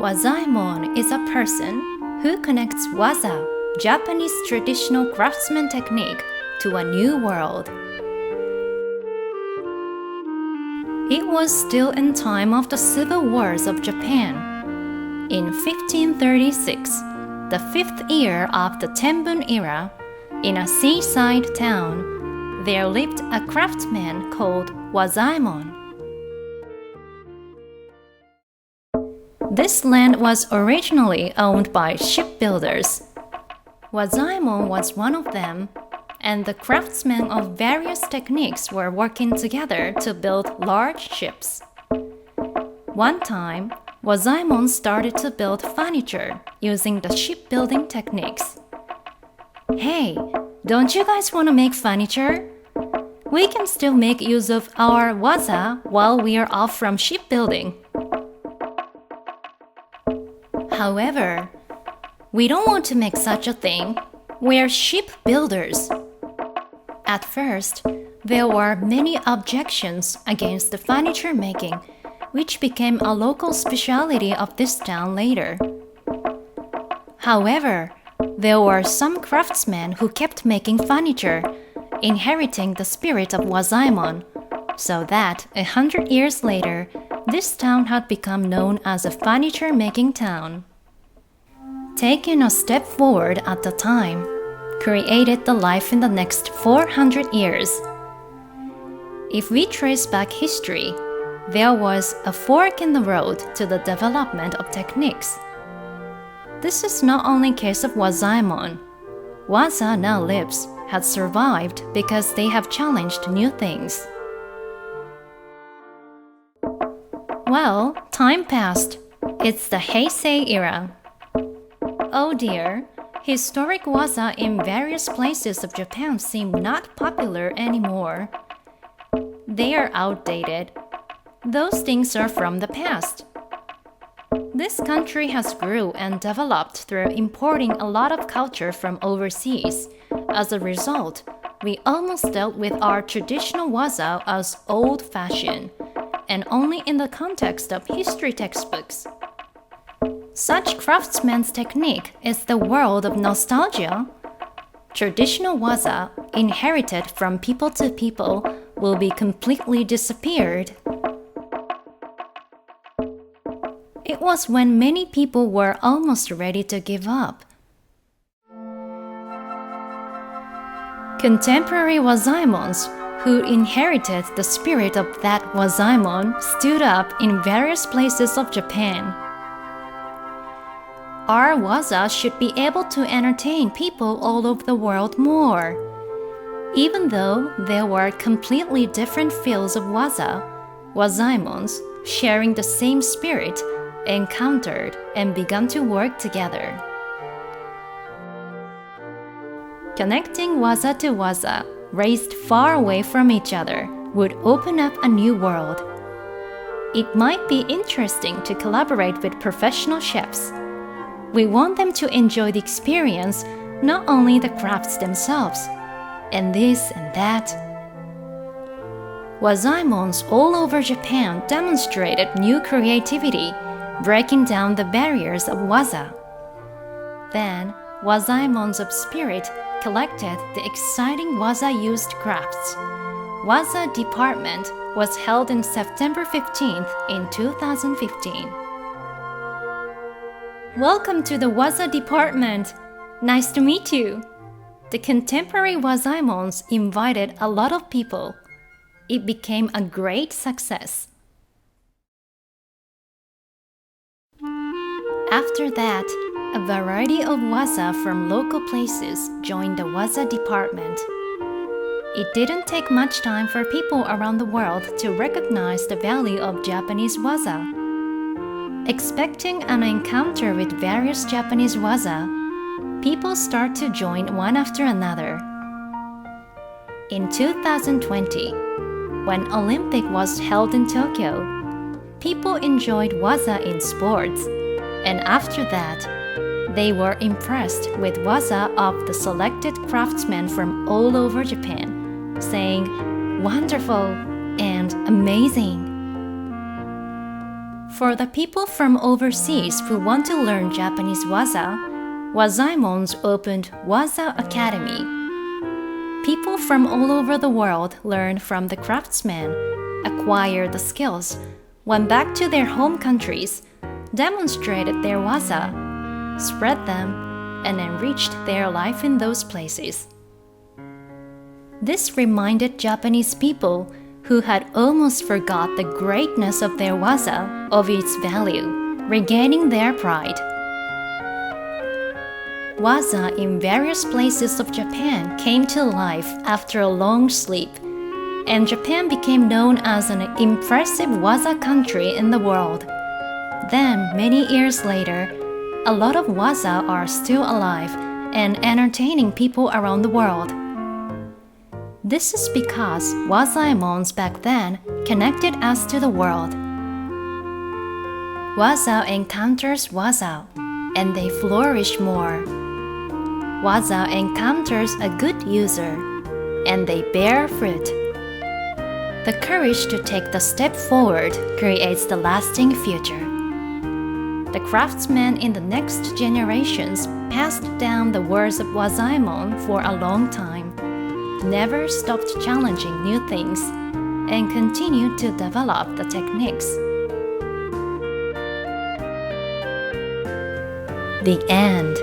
Wazaemon is a person who connects waza, Japanese traditional craftsman technique, to a new world. It was still in time of the civil wars of Japan. In 1536, the fifth year of the Tenbun era, in a seaside town, there lived a craftsman called Wazaemon. This land was originally owned by shipbuilders. Wazaemon was one of them, and the craftsmen of various techniques were working together to build large ships. One time, Wazaemon started to build furniture using the shipbuilding techniques. Hey, don't you guys want to make furniture? We can still make use of our waza while we are off from shipbuilding. However, we don't want to make such a thing. We are shipbuilders. At first, there were many objections against the furniture making, which became a local specialty of this town later. However, there were some craftsmen who kept making furniture, inheriting the spirit of Wazaemon, so that 100 years later, this town had become known as a furniture-making town. Taking a step forward at the time, created the life in the next 400 years. If we trace back history, there was a fork in the road to the development of techniques. This is not only case of Wazaemon. Waza now lives, has survived because they have challenged new things. Well, time passed. It's the Heisei era. Oh dear, historic waza in various places of Japan seem not popular anymore. They are outdated. Those things are from the past. This country has grew and developed through importing a lot of culture from overseas. As a result, we almost dealt with our traditional waza as old-fashioned, and only in the context of history textbooks. Such craftsman's technique is the world of nostalgia. Traditional waza, inherited from people to people, will be completely disappeared. It was when many people were almost ready to give up. Contemporary Wazaemons, who inherited the spirit of that Wazaemon, stood up in various places of Japan. Our waza should be able to entertain people all over the world more. Even though there were completely different fields of waza, Wazaemons, sharing the same spirit, encountered and began to work together. Connecting waza to waza, raised far away from each other, would open up a new world. It might be interesting to collaborate with professional chefs. We want them to enjoy the experience, not only the crafts themselves, and this and that. Wazaemons all over Japan demonstrated new creativity, breaking down the barriers of waza. Then, Wazaemons of spirit collected the exciting waza-used crafts. Waza Department was held on September 15th in 2015. Welcome to the Waza Department. Nice to meet you. The contemporary Wazaemons invited a lot of people. It became a great success. After that, a variety of waza from local places joined the Waza Department. It didn't take much time for people around the world to recognize the value of Japanese waza. Expecting an encounter with various Japanese waza, people start to join one after another. In 2020, when Olympic was held in Tokyo, people enjoyed waza in sports, and after that, they were impressed with waza of the selected craftsmen from all over Japan, saying, "Wonderful" and "Amazing." For the people from overseas who want to learn Japanese waza, Wazaemon's opened Waza Academy. People from all over the world learned from the craftsmen, acquired the skills, went back to their home countries, demonstrated their waza, spread them, and enriched their life in those places. This reminded Japanese people who had almost forgot the greatness of their waza of its value, regaining their pride. Waza in various places of Japan came to life after a long sleep, and Japan became known as an impressive waza country in the world. Then, many years later, a lot of waza are still alive and entertaining people around the world. This is because Wazaemons back then connected us to the world. Waza encounters waza, and they flourish more. Waza encounters a good user, and they bear fruit. The courage to take the step forward creates the lasting future. The craftsmen in the next generations passed down the words of Wazaemon for a long time, never stopped challenging new things, and continued to develop the techniques. The end.